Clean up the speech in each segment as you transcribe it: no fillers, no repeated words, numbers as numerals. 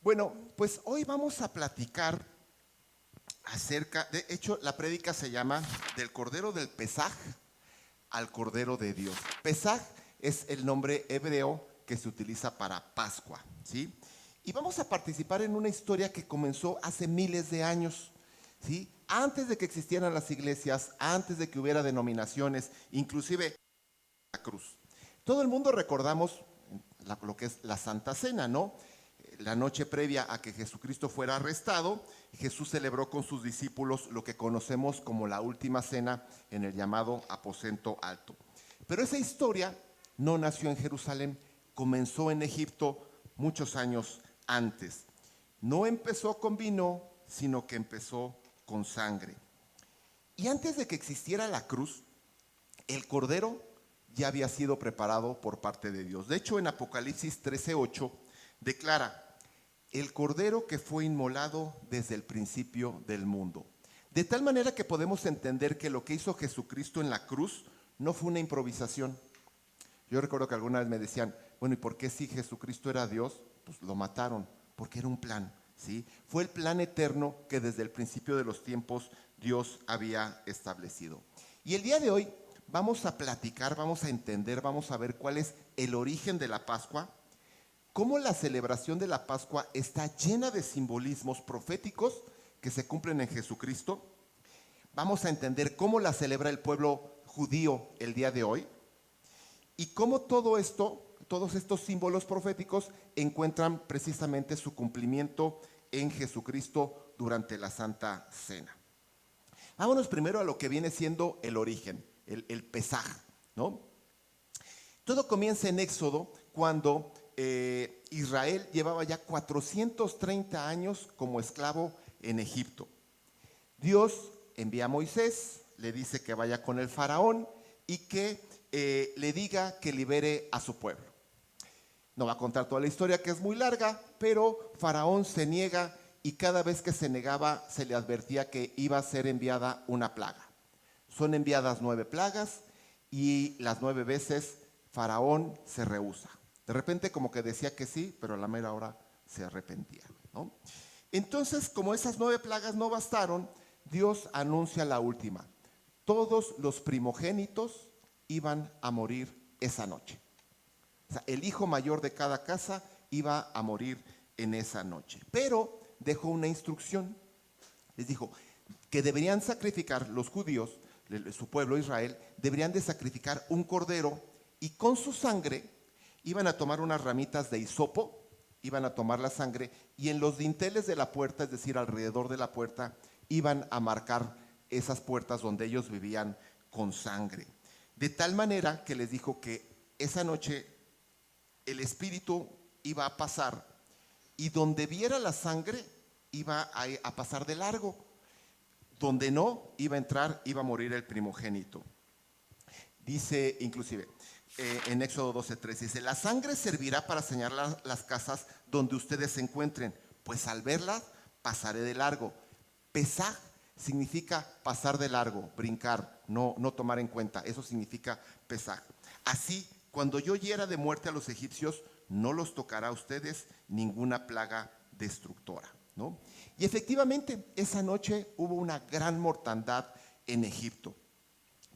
Bueno, pues hoy vamos a platicar acerca, de hecho la prédica se llama Del Cordero del Pesaj al Cordero de Dios. Pesaj es el nombre hebreo que se utiliza para Pascua, ¿sí? Y vamos a participar en una historia que comenzó hace miles de años, ¿sí? Antes de que existieran las iglesias, antes de que hubiera denominaciones, inclusive la cruz. Todo el mundo recordamos lo que es la Santa Cena, ¿no? La noche previa a que Jesucristo fuera arrestado, Jesús celebró con sus discípulos lo que conocemos como la última cena en el llamado aposento alto. Pero esa historia no nació en Jerusalén, comenzó en Egipto muchos años antes. No empezó con vino, sino que empezó con sangre. Y antes de que existiera la cruz, el cordero ya había sido preparado por parte de Dios. De hecho, en Apocalipsis 13:8 declara: el cordero que fue inmolado desde el principio del mundo. De tal manera que podemos entender que lo que hizo Jesucristo en la cruz no fue una improvisación. Yo recuerdo que alguna vez me decían, bueno, ¿y por qué si Jesucristo era Dios? Pues lo mataron, porque era un plan, ¿sí? Fue el plan eterno que desde el principio de los tiempos Dios había establecido. Y el día de hoy vamos a platicar, vamos a entender, vamos a ver cuál es el origen de la Pascua, cómo la celebración de la Pascua está llena de simbolismos proféticos que se cumplen en Jesucristo. Vamos a entender cómo la celebra el pueblo judío el día de hoy y cómo todo esto, todos estos símbolos proféticos encuentran precisamente su cumplimiento en Jesucristo durante la Santa Cena. Vámonos primero a lo que viene siendo el origen, el Pesaj, ¿no? Todo comienza en Éxodo cuando Israel llevaba ya 430 años como esclavo en Egipto. Dios envía a Moisés, le dice que vaya con el faraón y que le diga que libere a su pueblo. No va a contar toda la historia, que es muy larga, pero faraón se niega y cada vez que se negaba se le advertía que iba a ser enviada una plaga. Son enviadas 9 plagas y las 9 veces faraón se rehúsa. De repente como que decía que sí, pero a la mera hora se arrepentía, ¿no? Entonces, como esas 9 plagas no bastaron, Dios anuncia la última. Todos los primogénitos iban a morir esa noche. O sea, el hijo mayor de cada casa iba a morir en esa noche. Pero dejó una instrucción. Les dijo que deberían sacrificar los judíos, su pueblo Israel, deberían de sacrificar un cordero y con su sangre iban a tomar unas ramitas de hisopo, iban a tomar la sangre y en los dinteles de la puerta, es decir, alrededor de la puerta, iban a marcar esas puertas donde ellos vivían con sangre. De tal manera que les dijo que esa noche el espíritu iba a pasar y donde viera la sangre iba a pasar de largo. Donde no, iba a entrar, iba a morir el primogénito. Dice inclusive en Éxodo 12:3, dice: la sangre servirá para señalar las casas donde ustedes se encuentren, pues al verlas pasaré de largo. Pesaj significa pasar de largo, brincar, no tomar en cuenta. Eso significa Pesaj. Así, cuando yo hiera de muerte a los egipcios, no los tocará a ustedes ninguna plaga destructora, ¿no? Y efectivamente, esa noche hubo una gran mortandad en Egipto,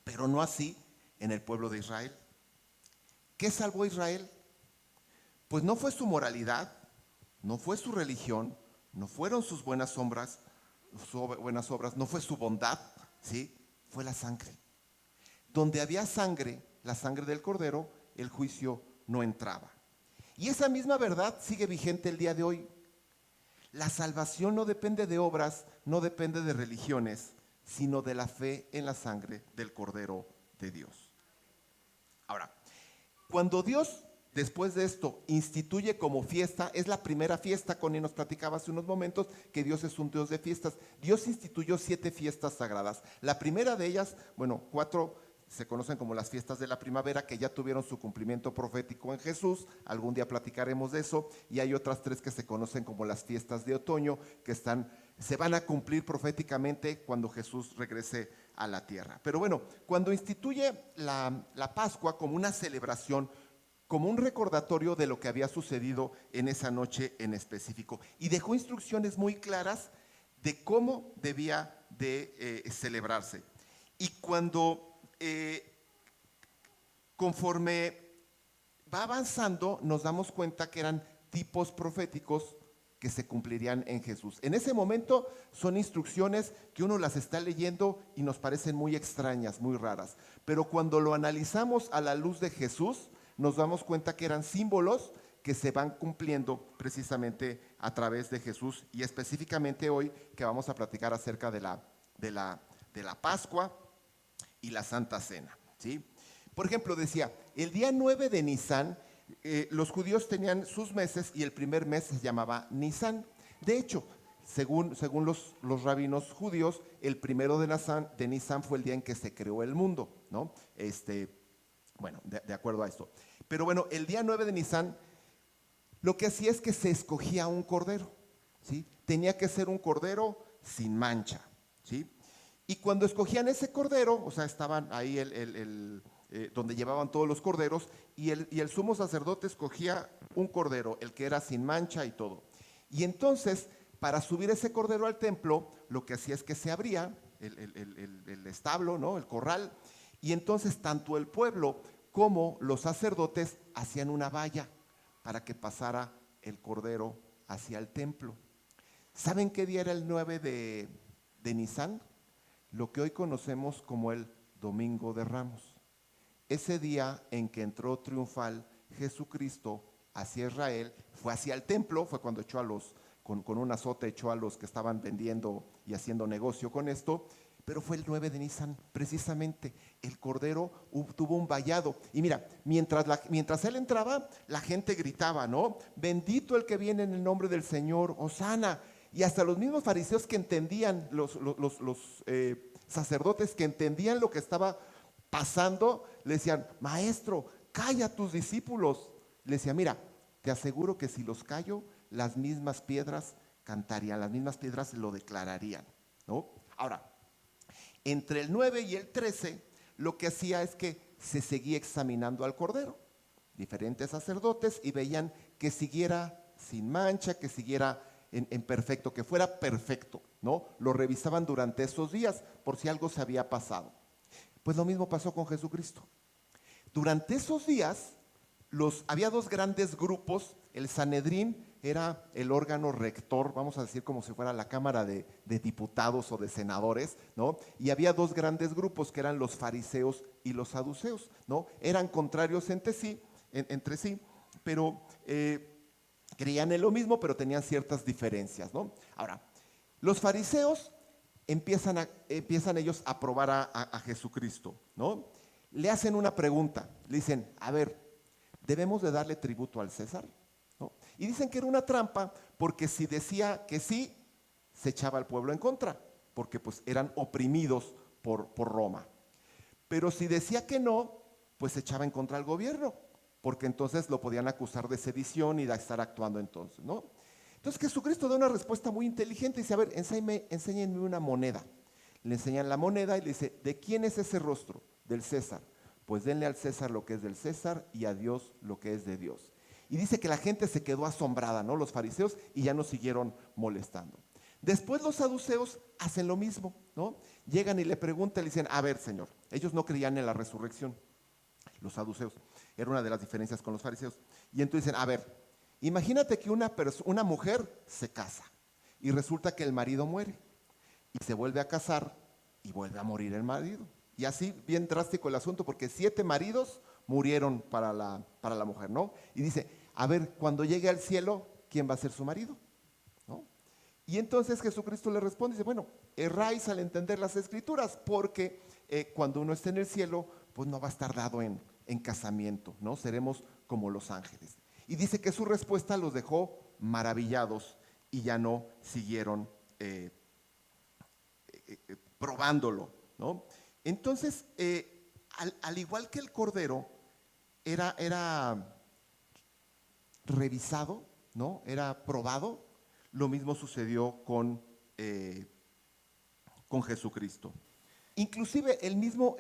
pero no así en el pueblo de Israel. ¿Qué salvó a Israel? Pues no fue su moralidad, no fue su religión, no fueron sus buenas obras, no fue su bondad, ¿sí? Fue la sangre. Donde había sangre, la sangre del cordero, el juicio no entraba. Y esa misma verdad sigue vigente el día de hoy. La salvación no depende de obras, no depende de religiones, sino de la fe en la sangre del Cordero de Dios. Ahora, cuando Dios, después de esto, instituye como fiesta, es la primera fiesta. Connie nos platicaba hace unos momentos que Dios es un Dios de fiestas. Dios instituyó 7 fiestas sagradas. La primera de ellas, 4 se conocen como las fiestas de la primavera, que ya tuvieron su cumplimiento profético en Jesús. Algún día platicaremos de eso. Y hay otras 3 que se conocen como las fiestas de otoño, que se van a cumplir proféticamente cuando Jesús regrese a la tierra. Pero bueno, cuando instituye la Pascua como una celebración como un recordatorio de lo que había sucedido en esa noche en específico. Y dejó instrucciones muy claras de cómo debía de celebrarse. Y conforme va avanzando, nos damos cuenta que eran tipos proféticos que se cumplirían en Jesús. En ese momento son instrucciones que uno las está leyendo y nos parecen muy extrañas, muy raras. Pero cuando lo analizamos a la luz de Jesús, nos damos cuenta que eran símbolos que se van cumpliendo precisamente a través de Jesús, y específicamente hoy que vamos a platicar acerca de la Pascua y la Santa Cena, ¿sí? Por ejemplo, decía, el día 9 de Nisan, los judíos tenían sus meses y el primer mes se llamaba Nisan. De hecho, según los rabinos judíos, el primero de Nisan fue el día en que se creó el mundo, ¿no? Bueno, de acuerdo a esto. Pero bueno, el día 9 de Nisan, lo que hacía es que se escogía un cordero, ¿sí? Tenía que ser un cordero sin mancha, ¿sí? Y cuando escogían ese cordero, o sea, estaban ahí donde llevaban todos los corderos, y el sumo sacerdote escogía un cordero, el que era sin mancha y todo. Y entonces, para subir ese cordero al templo, lo que hacía es que se abría el establo, ¿no? El corral, y entonces tanto el pueblo como los sacerdotes hacían una valla para que pasara el cordero hacia el templo. ¿Saben qué día era el 9 de Nisan? Lo que hoy conocemos como el Domingo de Ramos. Ese día en que entró triunfal Jesucristo hacia Israel, fue hacia el templo, fue cuando echó con un azote echó a los que estaban vendiendo y haciendo negocio con esto, pero fue el 9 de Nisan, precisamente. El cordero tuvo un vallado. Y mira, mientras él entraba, la gente gritaba, ¿no? Bendito el que viene en el nombre del Señor, Hosana. Y hasta los mismos fariseos que entendían, los sacerdotes que entendían lo que estaba pasando, le decían, maestro, calla a tus discípulos. Le decía, mira, te aseguro que si los callo, las mismas piedras cantarían, las mismas piedras lo declararían, ¿no? Ahora, entre el 9 y el 13, lo que hacía es que se seguía examinando al cordero. Diferentes sacerdotes y veían que siguiera sin mancha, que siguiera en perfecto, que fuera perfecto, ¿no? Lo revisaban durante esos días por si algo se había pasado. Pues lo mismo pasó con Jesucristo. Durante esos días había dos grandes grupos. El Sanedrín era el órgano rector, vamos a decir como si fuera la Cámara de Diputados o de Senadores, ¿no? Y había dos grandes grupos que eran los fariseos y los saduceos, ¿no? Eran contrarios entre sí, pero creían en lo mismo, pero tenían ciertas diferencias, ¿no? Ahora, los fariseos empiezan ellos a probar a Jesucristo, ¿no? Le hacen una pregunta, le dicen, a ver, ¿debemos de darle tributo al César? ¿No? Y dicen que era una trampa porque si decía que sí, se echaba al pueblo en contra, porque pues eran oprimidos por Roma. Pero si decía que no, pues se echaba en contra al gobierno, porque entonces lo podían acusar de sedición y de estar actuando entonces, ¿no? Entonces Jesucristo da una respuesta muy inteligente y dice, a ver, enséñenme una moneda. Le enseñan la moneda y le dice, ¿de quién es ese rostro? Del César. Pues denle al César lo que es del César y a Dios lo que es de Dios. Y dice que la gente se quedó asombrada, ¿no? Los fariseos, y ya no siguieron molestando. Después los saduceos hacen lo mismo, ¿no? Llegan y le preguntan, le dicen, a ver, Señor, ellos no creían en la resurrección, los saduceos, era una de las diferencias con los fariseos. Y entonces dicen, a ver, imagínate que una mujer se casa y resulta que el marido muere y se vuelve a casar y vuelve a morir el marido. Y así, bien drástico el asunto, porque 7 maridos murieron para la mujer, ¿no? Y dice, a ver, cuando llegue al cielo, ¿quién va a ser su marido? ¿No? Y entonces Jesucristo le responde, dice, bueno, erráis al entender las escrituras, porque cuando uno esté en el cielo, pues no va a estar dado en casamiento, ¿no? Seremos como los ángeles. Y dice que su respuesta los dejó maravillados y ya no siguieron probándolo, ¿no? Entonces, al igual que el cordero era revisado, ¿no? Era probado, lo mismo sucedió con Jesucristo. Inclusive el mismo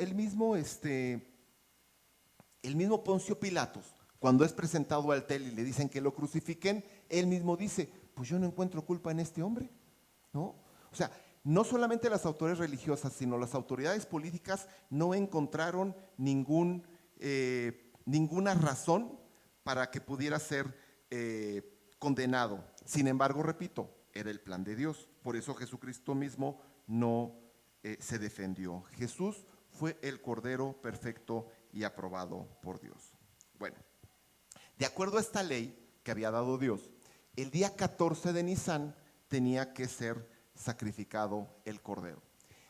Poncio Pilatos, Cuando es presentado al tel y le dicen que lo crucifiquen, él mismo dice, pues yo no encuentro culpa en este hombre, ¿no? O sea, no solamente las autoridades religiosas, sino las autoridades políticas no encontraron ninguna razón para que pudiera ser condenado. Sin embargo, repito, era el plan de Dios. Por eso Jesucristo mismo no se defendió. Jesús fue el Cordero perfecto y aprobado por Dios. Bueno, de acuerdo a esta ley que había dado Dios, el día 14 de Nisan tenía que ser sacrificado el Cordero.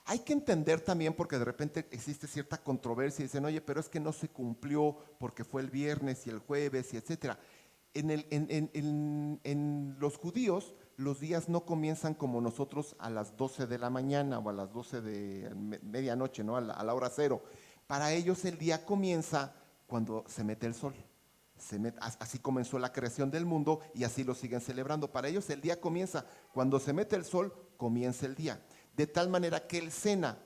Hay que entender también, porque de repente existe cierta controversia y dicen, oye, pero es que no se cumplió porque fue el viernes y el jueves y etcétera. En los judíos, los días no comienzan como nosotros a las 12 de la mañana o a las 12 de medianoche, ¿no? A la hora cero. Para ellos el día comienza cuando se mete el sol. Así comenzó la creación del mundo y así lo siguen celebrando. Para ellos el día comienza cuando se mete el sol, comienza el día. De tal manera que él cena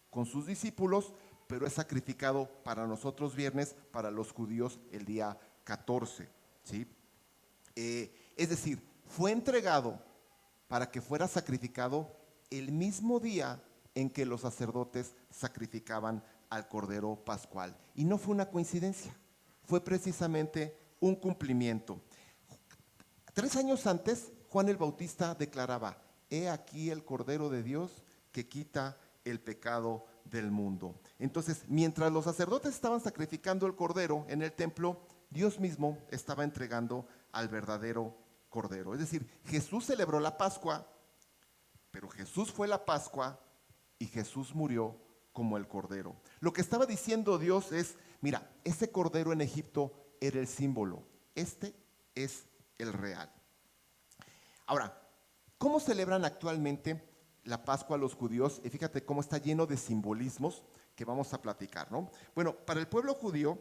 con sus discípulos, pero es sacrificado para nosotros viernes, para los judíos el día 14. ¿Sí? Es decir, fue entregado para que fuera sacrificado el mismo día en que los sacerdotes sacrificaban al Cordero Pascual. Y no fue una coincidencia, fue precisamente un cumplimiento. 3 años antes, Juan el Bautista declaraba, he aquí el Cordero de Dios que quita el pecado del mundo. Entonces, mientras los sacerdotes estaban sacrificando el Cordero en el templo, Dios mismo estaba entregando al verdadero Cordero. Es decir, Jesús celebró la Pascua, pero Jesús fue la Pascua y Jesús murió como el Cordero. Lo que estaba diciendo Dios es, mira, ese Cordero en Egipto era el símbolo, este es el real. Ahora, ¿cómo celebran actualmente la Pascua los judíos? Y fíjate cómo está lleno de simbolismos que vamos a platicar, ¿no? Bueno, para el pueblo judío,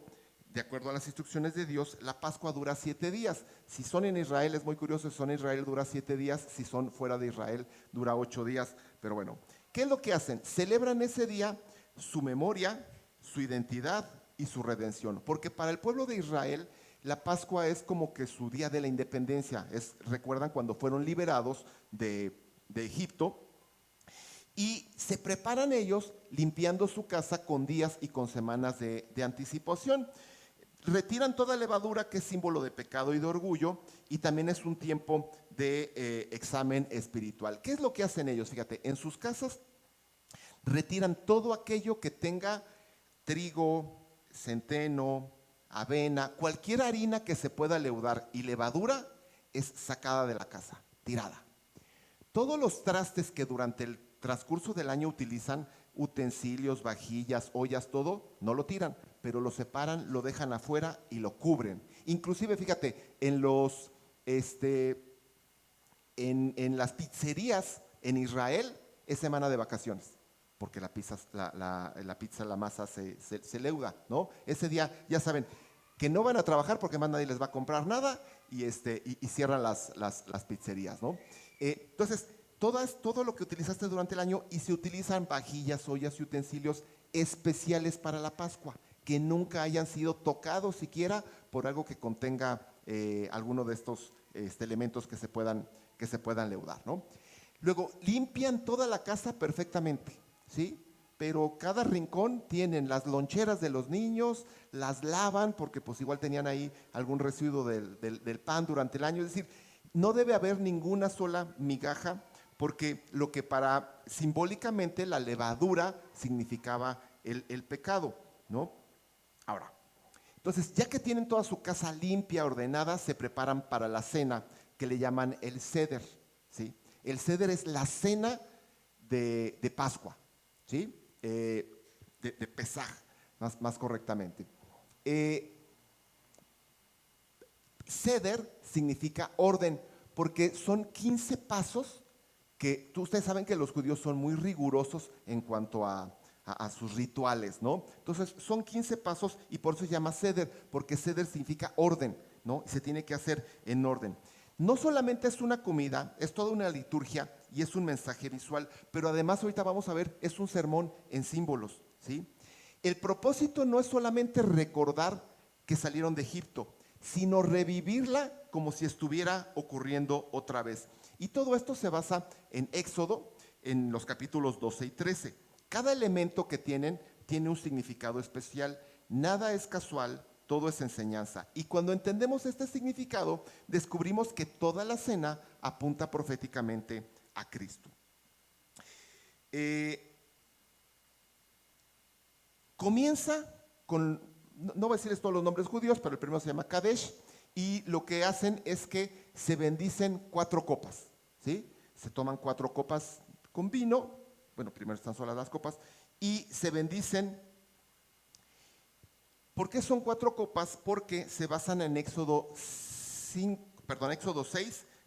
de acuerdo a las instrucciones de Dios, la Pascua dura 7 días. Si son en Israel, es muy curioso, si son en Israel dura 7 días, si son fuera de Israel dura 8 días. Pero bueno, ¿qué es lo que hacen? Celebran ese día su memoria, su identidad y su redención. Porque para el pueblo de Israel, la Pascua es como que su día de la independencia. ¿Recuerdan cuando fueron liberados de Egipto? Y se preparan ellos limpiando su casa con días y con semanas de anticipación. Retiran toda levadura, que es símbolo de pecado y de orgullo, y también es un tiempo de examen espiritual. ¿Qué es lo que hacen ellos? Fíjate, en sus casas retiran todo aquello que tenga trigo, centeno, avena, cualquier harina que se pueda leudar y levadura es sacada de la casa, tirada. Todos los trastes que durante el transcurso del año utilizan, utensilios, vajillas, ollas, todo, no lo tiran, pero lo separan, lo dejan afuera y lo cubren. Inclusive, fíjate, en las pizzerías en Israel es semana de vacaciones, porque la pizza, la masa se leuda, ¿no? Ese día, ya saben, que no van a trabajar porque más nadie les va a comprar nada y cierran las pizzerías, ¿no? Entonces, todo lo que utilizaste durante el año, y se utilizan vajillas, ollas y utensilios especiales para la Pascua, que nunca hayan sido tocados siquiera por algo que contenga alguno de estos elementos que se puedan leudar, ¿no? Luego, limpian toda la casa perfectamente, ¿sí? Pero cada rincón tienen las loncheras de los niños, las lavan porque pues igual tenían ahí algún residuo del pan durante el año. Es decir, no debe haber ninguna sola migaja, porque lo que simbólicamente la levadura significaba el pecado, ¿no? Ahora, entonces, ya que tienen toda su casa limpia, ordenada, se preparan para la cena que le llaman el Seder, ¿sí? El Seder es la cena de Pascua, ¿sí? De Pesaj, más correctamente. Seder significa orden, porque son 15 pasos que ustedes saben que los judíos son muy rigurosos en cuanto a sus rituales, ¿no? Entonces son 15 pasos y por eso se llama Seder, porque Seder significa orden, ¿no? Se tiene que hacer en orden. No solamente es una comida, es toda una liturgia y es un mensaje visual, pero además ahorita vamos a ver, es un sermón en símbolos, ¿sí? El propósito no es solamente recordar que salieron de Egipto, sino revivirla como si estuviera ocurriendo otra vez. Y todo esto se basa en Éxodo, en los capítulos 12 y 13. Cada elemento que tienen tiene un significado especial. Nada es casual, todo es enseñanza. Y cuando entendemos este significado, descubrimos que toda la cena apunta proféticamente a Cristo. Comienza con, no voy a decirles todos los nombres judíos, pero el primero se llama Kadesh, y lo que hacen es que se bendicen 4 copas, ¿sí? Se toman 4 copas con vino, bueno, primero están solas las copas, y se bendicen. ¿Por qué son 4 copas? Porque se basan en Éxodo 6,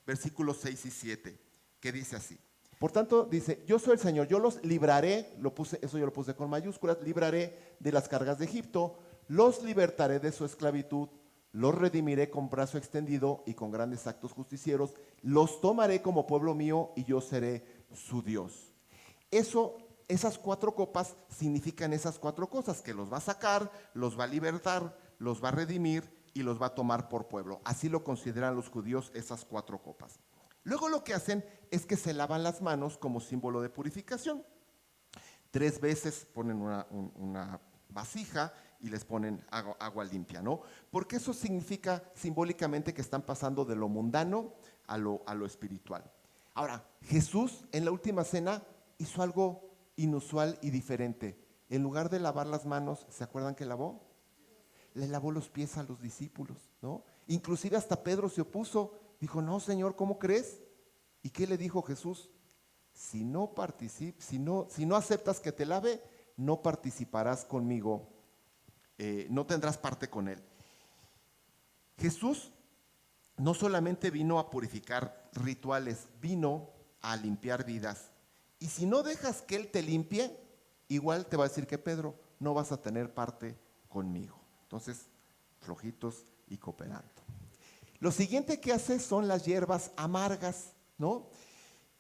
versículos 6 y 7, que dice así. Por tanto, dice, yo soy el Señor, yo los libraré, eso yo lo puse con mayúsculas, libraré de las cargas de Egipto, los libertaré de su esclavitud, los redimiré con brazo extendido y con grandes actos justicieros, los tomaré como pueblo mío y yo seré su Dios. Esas 4 copas significan esas 4 cosas, que los va a sacar, los va a libertar, los va a redimir y los va a tomar por pueblo. Así lo consideran los judíos esas 4 copas. Luego lo que hacen es que se lavan las manos como símbolo de purificación. 3 veces ponen una vasija y les ponen agua limpia, ¿no? Porque eso significa simbólicamente que están pasando de lo mundano a lo espiritual. Ahora, Jesús en la última cena hizo algo inusual y diferente. En lugar de lavar las manos, ¿se acuerdan que lavó? Le lavó los pies a los discípulos, ¿no? Inclusive hasta Pedro se opuso. Dijo, no, Señor, ¿cómo crees? ¿Y qué le dijo Jesús? Si no aceptas que te lave, no participarás conmigo, no tendrás parte con él. Jesús no solamente vino a purificar rituales, vino a limpiar vidas. Y si no dejas que él te limpie, igual te va a decir que Pedro, no vas a tener parte conmigo. Entonces, flojitos y cooperando. Lo siguiente que hace son las hierbas amargas, ¿no?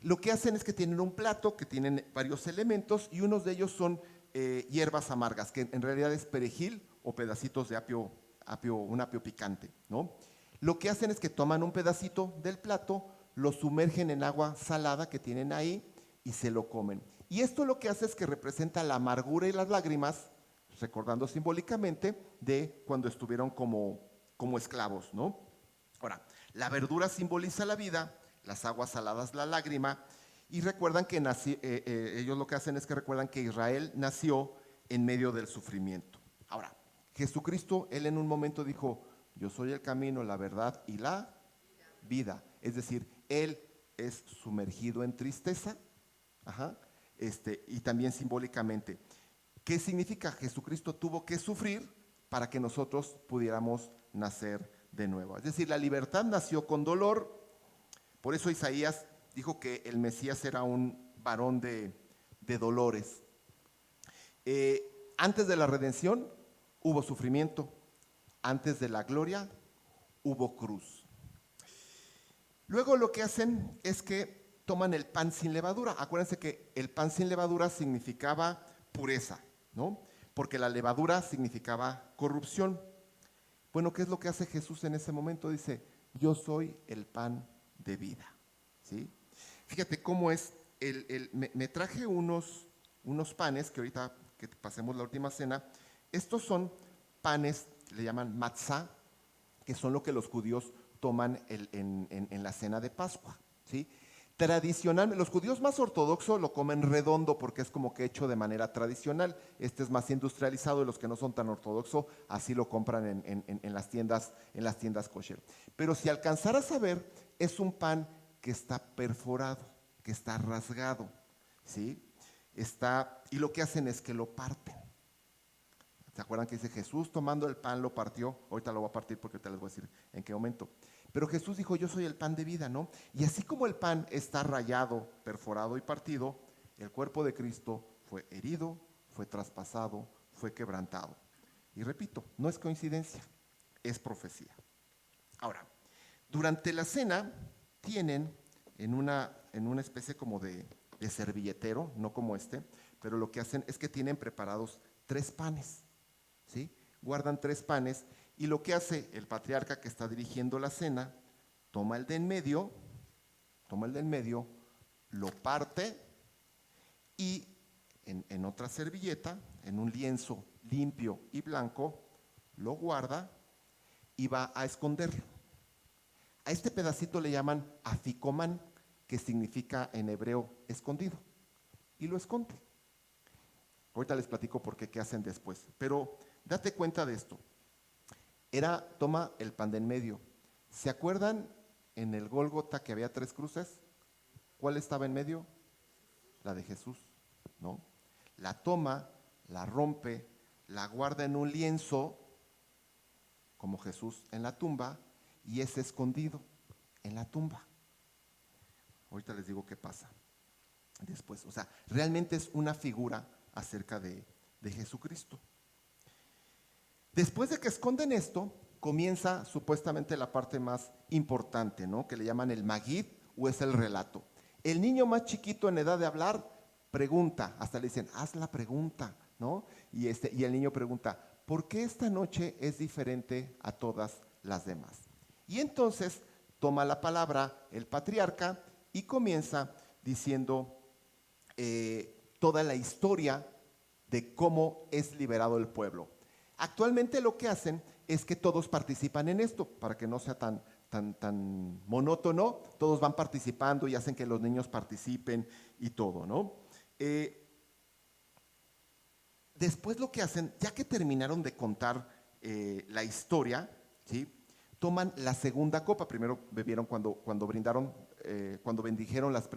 Lo que hacen es que tienen un plato que tienen varios elementos y unos de ellos son hierbas amargas, que en realidad es perejil o pedacitos de un apio picante, ¿no? Lo que hacen es que toman un pedacito del plato, lo sumergen en agua salada que tienen ahí y se lo comen. Y esto lo que hace es que representa la amargura y las lágrimas, recordando simbólicamente de cuando estuvieron como esclavos, ¿no? Ahora, la verdura simboliza la vida, las aguas saladas la lágrima, y recuerdan que ellos lo que hacen es que recuerdan que Israel nació en medio del sufrimiento. Ahora, Jesucristo, él en un momento dijo, yo soy el camino, la verdad y la vida. Es decir, él es sumergido en tristeza, y también simbólicamente. ¿Qué significa? Jesucristo tuvo que sufrir para que nosotros pudiéramos nacer de nuevo. Es decir, la libertad nació con dolor. Por eso Isaías dijo que el Mesías era un varón de dolores. Antes de la redención hubo sufrimiento. Antes de la gloria hubo cruz. Luego lo que hacen es que toman el pan sin levadura. Acuérdense que el pan sin levadura significaba pureza, ¿no? Porque la levadura significaba corrupción. Bueno, ¿qué es lo que hace Jesús en ese momento? Dice, yo soy el pan de vida, ¿sí? Fíjate cómo es, me traje unos panes, que ahorita que pasemos la última cena, estos son panes, le llaman matzá, que son lo que los judíos toman en la cena de Pascua, ¿sí? Tradicionalmente, los judíos más ortodoxos lo comen redondo porque es como que hecho de manera tradicional. Este es más industrializado y los que no son tan ortodoxos así lo compran en las tiendas kosher. Pero si alcanzaras a ver, es un pan que está perforado, que está rasgado, ¿sí? Y lo que hacen es que lo parten. ¿Se acuerdan que dice Jesús tomando el pan lo partió? Ahorita lo voy a partir porque ahorita les voy a decir en qué momento. Pero Jesús dijo, yo soy el pan de vida, ¿no? Y así como el pan está rayado, perforado y partido, el cuerpo de Cristo fue herido, fue traspasado, fue quebrantado. Y repito, no es coincidencia, es profecía. Ahora, durante la cena tienen en una especie como de servilletero, no como pero lo que hacen es que tienen preparados 3 panes, ¿sí? Guardan 3 panes Y lo que hace el patriarca que está dirigiendo la cena, toma el de en medio, lo parte y en otra servilleta, en un lienzo limpio y blanco, lo guarda y va a esconderlo. A este pedacito le llaman aficomán, que significa en hebreo escondido, y lo esconde. Ahorita les platico por qué hacen después, pero date cuenta de esto. Toma el pan de en medio. ¿Se acuerdan en el Gólgota que había 3 cruces? ¿Cuál estaba en medio? La de Jesús, ¿no? La toma, la rompe, la guarda en un lienzo, como Jesús en la tumba, y es escondido en la tumba. Ahorita les digo qué pasa después. O sea, realmente es una figura acerca de Jesucristo. Después de que esconden esto, comienza supuestamente la parte más importante, ¿no? Que le llaman el Magid, o es el relato. El niño más chiquito en edad de hablar pregunta, hasta le dicen, haz la pregunta, ¿no? Y el niño pregunta, ¿por qué esta noche es diferente a todas las demás? Y entonces toma la palabra el patriarca y comienza diciendo toda la historia de cómo es liberado el pueblo. Actualmente lo que hacen es que todos participan en esto, para que no sea tan monótono, todos van participando y hacen que los niños participen y todo, ¿no? Después lo que hacen, ya que terminaron de contar la historia, ¿sí? Toman la segunda copa. Primero bebieron cuando brindaron, cuando bendijeron las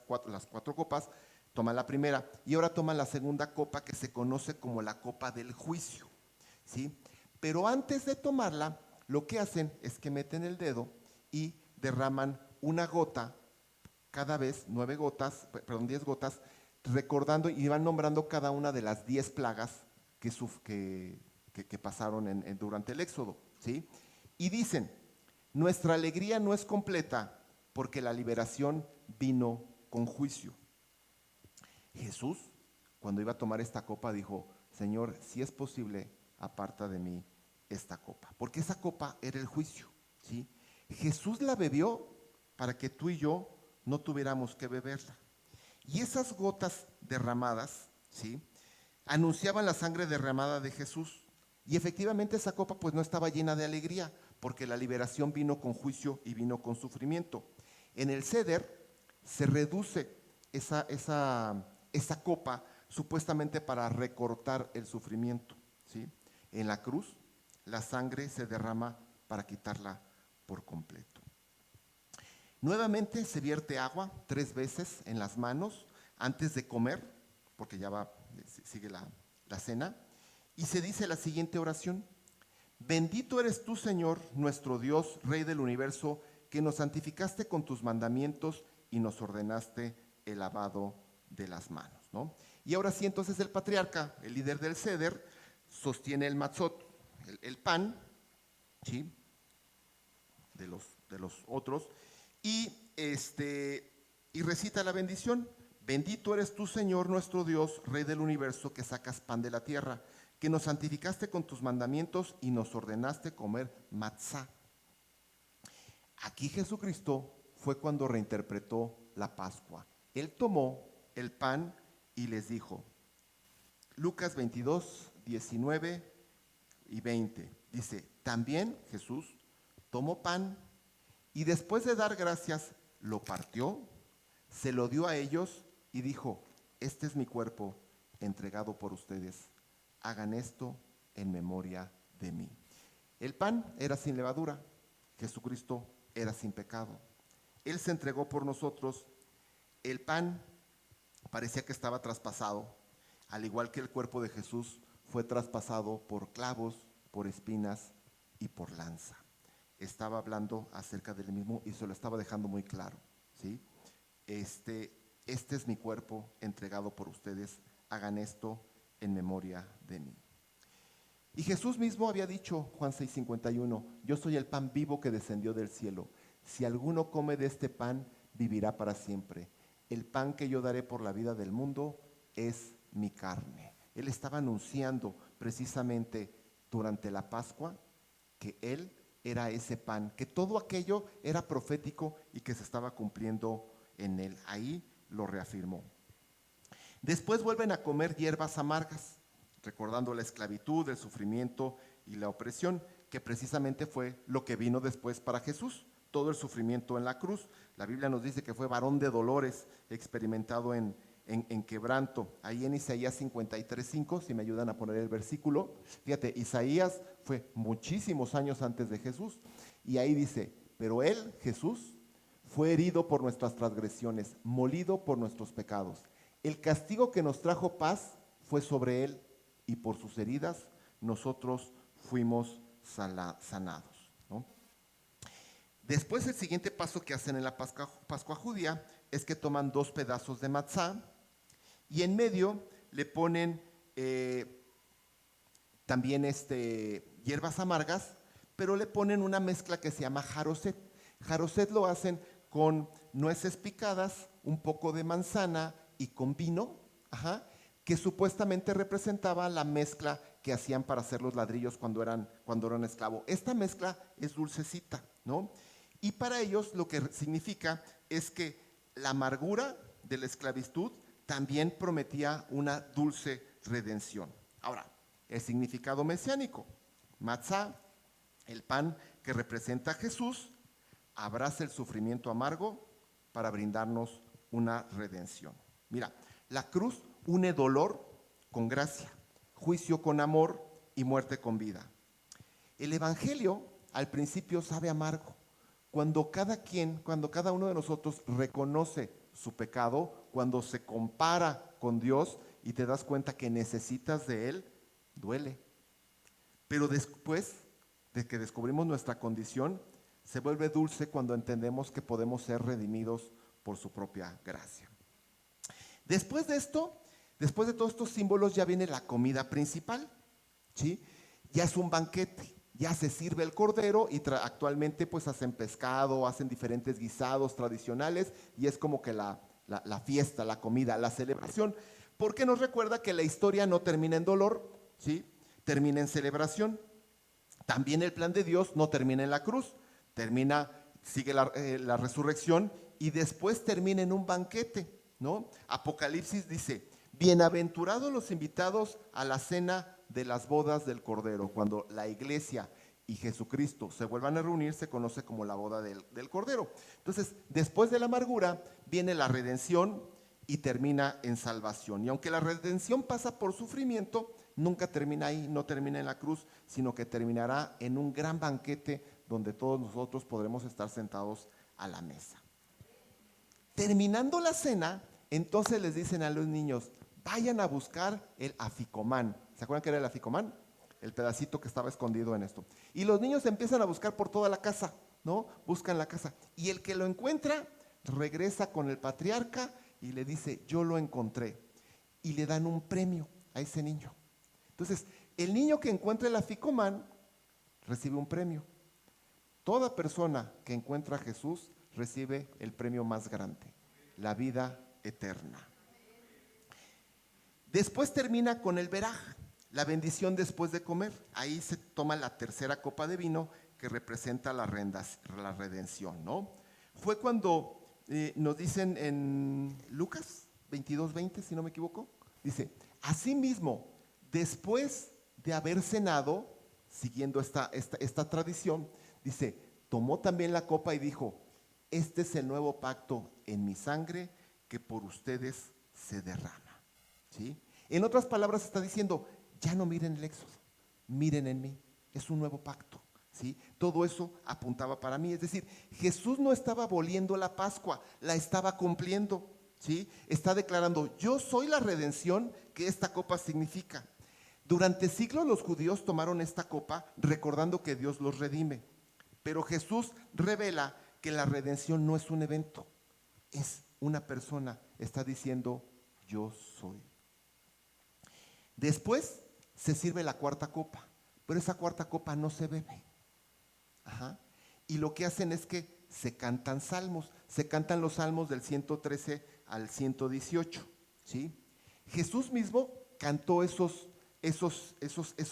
cuatro copas, toman la primera y ahora toman la segunda copa, que se conoce como la copa del juicio, ¿sí? Pero antes de tomarla, lo que hacen es que meten el dedo y derraman una gota cada vez, 10 gotas, recordando y van nombrando cada una de las 10 plagas que pasaron durante el Éxodo, ¿sí? Y dicen, nuestra alegría no es completa porque la liberación vino con juicio. Jesús, cuando iba a tomar esta copa, dijo, Señor, si es posible, aparta de mí esta copa, porque esa copa era el juicio, ¿sí? Jesús la bebió para que tú y yo no tuviéramos que beberla. Y esas gotas derramadas, ¿sí?, anunciaban la sangre derramada de Jesús. Y efectivamente esa copa pues no estaba llena de alegría, porque la liberación vino con juicio y vino con sufrimiento. En el Seder se reduce esa copa supuestamente para recortar el sufrimiento, ¿sí? En la cruz la sangre se derrama para quitarla por completo. Nuevamente se vierte agua 3 veces en las manos antes de comer, porque ya sigue la cena, y se dice la siguiente oración: bendito eres tú, Señor, nuestro Dios, Rey del universo, que nos santificaste con tus mandamientos y nos ordenaste el lavado de las manos, ¿no? Y ahora sí, entonces el patriarca, el líder del Seder, sostiene el matzot, el pan, ¿sí?, de los otros, y recita la bendición. Bendito eres tú, Señor, nuestro Dios, Rey del universo, que sacas pan de la tierra, que nos santificaste con tus mandamientos y nos ordenaste comer matzá. Aquí Jesucristo fue cuando reinterpretó la Pascua. Él tomó el pan y les dijo, Lucas 22, 19 y 20, dice, también Jesús tomó pan y después de dar gracias, lo partió, se lo dio a ellos y dijo, este es mi cuerpo entregado por ustedes. Hagan esto en memoria de mí. El pan era sin levadura, Jesucristo era sin pecado. Él se entregó por nosotros. El pan parecía que estaba traspasado, al igual que el cuerpo de Jesús fue traspasado por clavos, por espinas y por lanza. Estaba hablando acerca del mismo y se lo estaba dejando muy claro, ¿sí? Este es mi cuerpo entregado por ustedes. Hagan esto en memoria de mí. Y Jesús mismo había dicho, Juan 6:51, yo soy el pan vivo que descendió del cielo. Si alguno come de este pan, vivirá para siempre. El pan que yo daré por la vida del mundo es mi carne. Él estaba anunciando precisamente durante la Pascua que Él era ese pan, que todo aquello era profético y que se estaba cumpliendo en Él. Ahí lo reafirmó. Después vuelven a comer hierbas amargas, recordando la esclavitud, el sufrimiento y la opresión, que precisamente fue lo que vino después para Jesús, todo el sufrimiento en la cruz. La Biblia nos dice que fue varón de dolores, experimentado en quebranto. Ahí en Isaías 53:5, si me ayudan a poner el versículo, fíjate, Isaías fue muchísimos años antes de Jesús, y ahí dice, pero él, Jesús, fue herido por nuestras transgresiones, molido por nuestros pecados. El castigo que nos trajo paz fue sobre él, y por sus heridas nosotros fuimos sanados, ¿no? Después, el siguiente paso que hacen en la Pascua judía es que toman 2 pedazos de matzá y en medio le ponen también hierbas amargas, pero le ponen una mezcla que se llama jaroset. Jaroset lo hacen con nueces picadas, un poco de manzana y con vino, que supuestamente representaba la mezcla que hacían para hacer los ladrillos cuando eran esclavos. Esta mezcla es dulcecita, ¿no? Y para ellos lo que significa es que la amargura de la esclavitud también prometía una dulce redención. Ahora, el significado mesiánico. Matzá, el pan que representa a Jesús, abraza el sufrimiento amargo para brindarnos una redención. Mira, la cruz une dolor con gracia, juicio con amor y muerte con vida. El evangelio al principio sabe amargo. Cuando cada uno de nosotros reconoce su pecado, cuando se compara con Dios y te das cuenta que necesitas de Él, duele. Pero después de que descubrimos nuestra condición, se vuelve dulce cuando entendemos que podemos ser redimidos por su propia gracia. Después de esto, después de todos estos símbolos, ya viene la comida principal, ¿sí? Ya es un banquete. Ya se sirve el cordero y actualmente pues hacen pescado, hacen diferentes guisados tradicionales y es como que la fiesta, la comida, la celebración, porque nos recuerda que la historia no termina en dolor, ¿sí? Termina en celebración. También el plan de Dios no termina en la cruz, sigue la resurrección y después termina en un banquete, ¿no? Apocalipsis dice, bienaventurados los invitados a la cena de las bodas del Cordero. Cuando la iglesia y Jesucristo se vuelvan a reunir, se conoce como la boda del Cordero. Entonces, después de la amargura, viene la redención y termina en salvación. Y aunque la redención pasa por sufrimiento, nunca termina ahí, no termina en la cruz, sino que terminará en un gran banquete donde todos nosotros podremos estar sentados a la mesa. Terminando la cena, entonces les dicen a los niños, vayan a buscar el aficomán. ¿Se acuerdan qué era el aficomán? El pedacito que estaba escondido en esto. Y los niños empiezan a buscar por toda la casa, ¿no? Buscan la casa. Y el que lo encuentra, regresa con el patriarca y le dice, yo lo encontré. Y le dan un premio a ese niño. Entonces, el niño que encuentra el aficomán, recibe un premio. Toda persona que encuentra a Jesús, recibe el premio más grande, la vida eterna. Después termina con el veraj, la bendición después de comer. Ahí se toma la tercera copa de vino que representa la redención, ¿no? Fue cuando nos dicen en Lucas 22:20, si no me equivoco, dice, asimismo, después de haber cenado, siguiendo esta tradición, dice, tomó también la copa y dijo, este es el nuevo pacto en mi sangre que por ustedes se derrama. ¿Sí? En otras palabras está diciendo, ya no miren el Éxodo, miren en mí, es un nuevo pacto, ¿sí? Todo eso apuntaba para mí, es decir, Jesús no estaba aboliendo la Pascua, la estaba cumpliendo, ¿sí? Está declarando, yo soy la redención que esta copa significa. Durante siglos los judíos tomaron esta copa recordando que Dios los redime, pero Jesús revela que la redención no es un evento, es una persona, está diciendo, yo soy. Después se sirve la cuarta copa, pero esa cuarta copa no se bebe. Y lo que hacen es que se cantan salmos, se cantan los salmos del 113 al 118, ¿sí? Jesús mismo cantó esos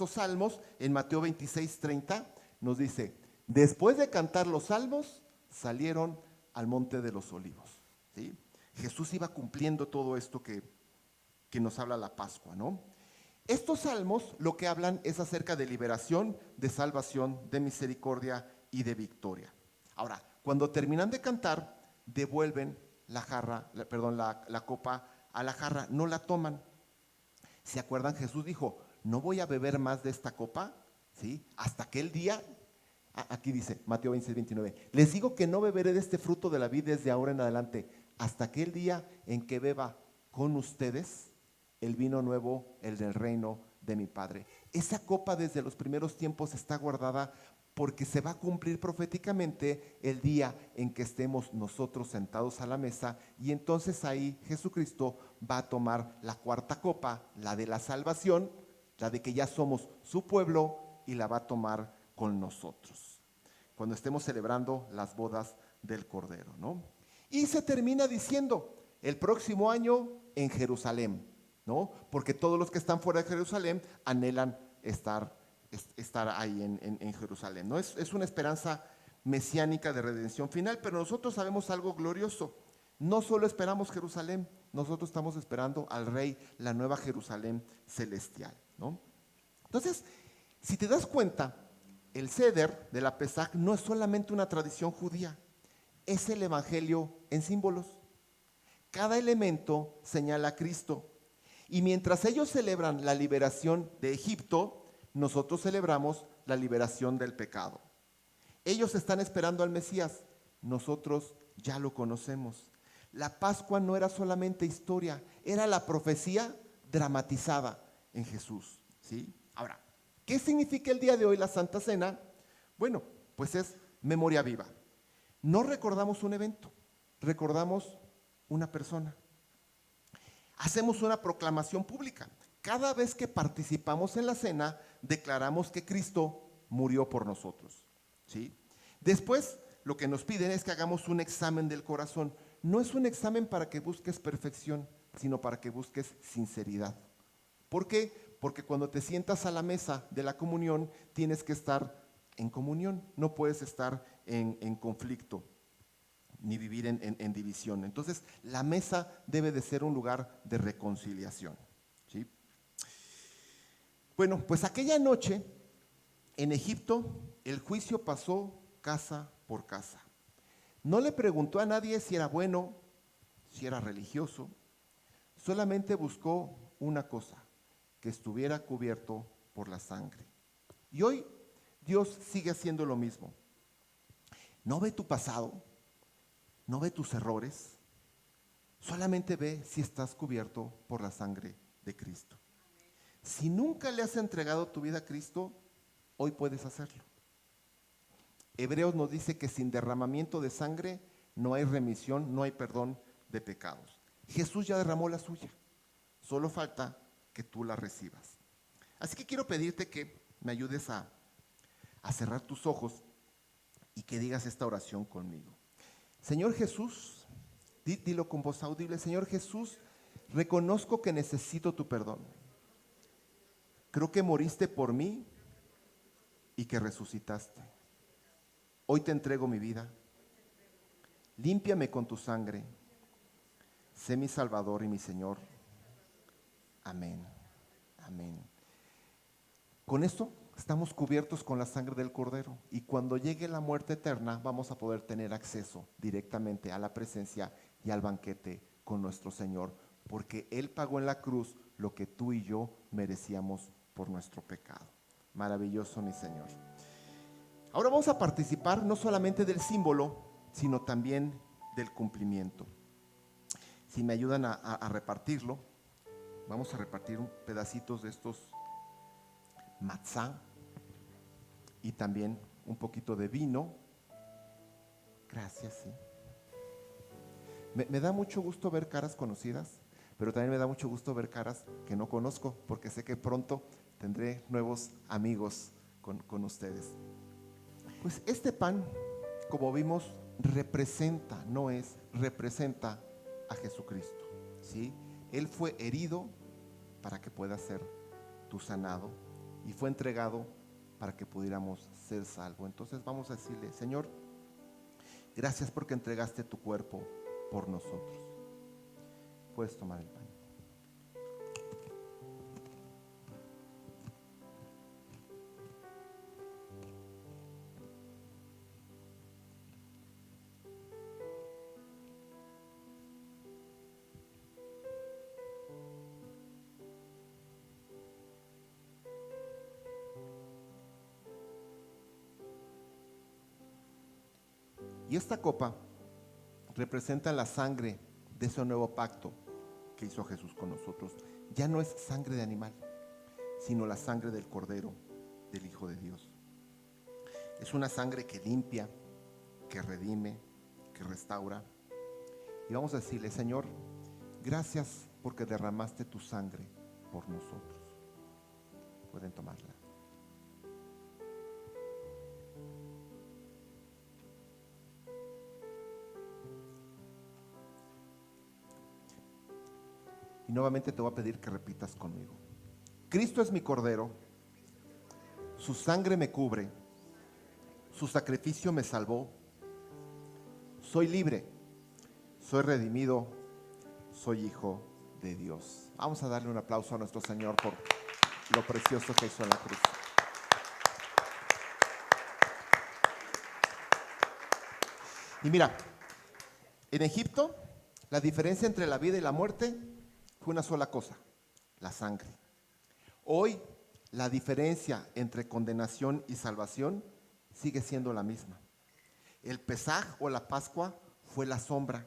salmos en Mateo 26:30, nos dice, después de cantar los salmos, salieron al monte de los olivos. ¿Sí? Jesús iba cumpliendo todo esto que nos habla la Pascua, ¿no? Estos salmos lo que hablan es acerca de liberación, de salvación, de misericordia y de victoria. Ahora, cuando terminan de cantar, devuelven la copa a la jarra, no la toman. ¿Se acuerdan? Jesús dijo, no voy a beber más de esta copa, ¿sí? Hasta aquel día, aquí dice, Mateo 26, 29, les digo que no beberé de este fruto de la vid desde ahora en adelante, hasta aquel día en que beba con ustedes el vino nuevo, el del reino de mi Padre. Esa copa desde los primeros tiempos está guardada porque se va a cumplir proféticamente el día en que estemos nosotros sentados a la mesa, y entonces ahí Jesucristo va a tomar la cuarta copa, la de la salvación, la de que ya somos su pueblo, y la va a tomar con nosotros cuando estemos celebrando las bodas del Cordero, ¿no? Y se termina diciendo, el próximo año en Jerusalén, ¿no? Porque todos los que están fuera de Jerusalén anhelan estar ahí en Jerusalén, ¿no? Es una esperanza mesiánica de redención final, pero nosotros sabemos algo glorioso. No solo esperamos Jerusalén, nosotros estamos esperando al Rey, la nueva Jerusalén celestial, ¿no? Entonces, si te das cuenta, el Seder de la Pesaj no es solamente una tradición judía, es el Evangelio en símbolos. Cada elemento señala a Cristo. Y mientras ellos celebran la liberación de Egipto, nosotros celebramos la liberación del pecado. Ellos están esperando al Mesías, nosotros ya lo conocemos. La Pascua no era solamente historia, era la profecía dramatizada en Jesús, ¿sí? Ahora, ¿qué significa el día de hoy la Santa Cena? Bueno, pues es memoria viva. No recordamos un evento, recordamos una persona. Hacemos una proclamación pública. Cada vez que participamos en la cena, declaramos que Cristo murió por nosotros, ¿sí? Después, lo que nos piden es que hagamos un examen del corazón. No es un examen para que busques perfección, sino para que busques sinceridad. ¿Por qué? Porque cuando te sientas a la mesa de la comunión, tienes que estar en comunión, no puedes estar en conflicto ni vivir en división. Entonces, la mesa debe de ser un lugar de reconciliación, ¿sí? Bueno, pues aquella noche en Egipto el juicio pasó casa por casa. No le preguntó a nadie si era bueno, si era religioso, solamente buscó una cosa, que estuviera cubierto por la sangre. Y hoy Dios sigue haciendo lo mismo. No ve tu pasado, no ve tus errores, solamente ve si estás cubierto por la sangre de Cristo. Si nunca le has entregado tu vida a Cristo, hoy puedes hacerlo. Hebreos nos dice que sin derramamiento de sangre no hay remisión, no hay perdón de pecados. Jesús ya derramó la suya, solo falta que tú la recibas. Así que quiero pedirte que me ayudes a cerrar tus ojos y que digas esta oración conmigo. Señor Jesús, dilo con voz audible, Señor Jesús, reconozco que necesito tu perdón. Creo que moriste por mí y que resucitaste. Hoy te entrego mi vida. Límpiame con tu sangre. Sé mi Salvador y mi Señor. Amén. Amén. Con esto estamos cubiertos con la sangre del Cordero, y cuando llegue la muerte eterna vamos a poder tener acceso directamente a la presencia y al banquete con nuestro Señor, porque Él pagó en la cruz lo que tú y yo merecíamos por nuestro pecado. Maravilloso, mi Señor. Ahora vamos a participar no solamente del símbolo, sino también del cumplimiento. Si me ayudan a repartirlo, vamos a repartir pedacitos de estos matzá y también un poquito de vino. Gracias, sí. Me da mucho gusto ver caras conocidas, pero también me da mucho gusto ver caras que no conozco, porque sé que pronto tendré nuevos amigos con ustedes. Pues este pan, como vimos, representa a Jesucristo, ¿sí? Él fue herido para que pueda ser tu sanado, y fue entregado para que pudiéramos ser salvo. Entonces vamos a decirle: Señor, gracias porque entregaste tu cuerpo por nosotros. Puedes tomar el pan. Y esta copa representa la sangre de ese nuevo pacto que hizo Jesús con nosotros. Ya no es sangre de animal, sino la sangre del Cordero, del Hijo de Dios. Es una sangre que limpia, que redime, que restaura. Y vamos a decirle: Señor, gracias porque derramaste tu sangre por nosotros. Pueden tomarla. Y nuevamente te voy a pedir que repitas conmigo: Cristo es mi Cordero, su sangre me cubre, su sacrificio me salvó. Soy libre, soy redimido, soy hijo de Dios. Vamos a darle un aplauso a nuestro Señor por lo precioso que hizo en la cruz. Y mira, en Egipto la diferencia entre la vida y la muerte fue una sola cosa: la sangre. Hoy la diferencia entre condenación y salvación sigue siendo la misma. El Pesaj o la Pascua fue la sombra.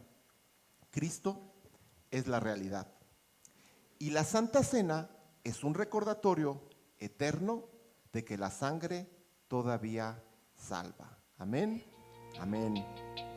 Cristo es la realidad. Y la Santa Cena es un recordatorio eterno de que la sangre todavía salva. Amén, amén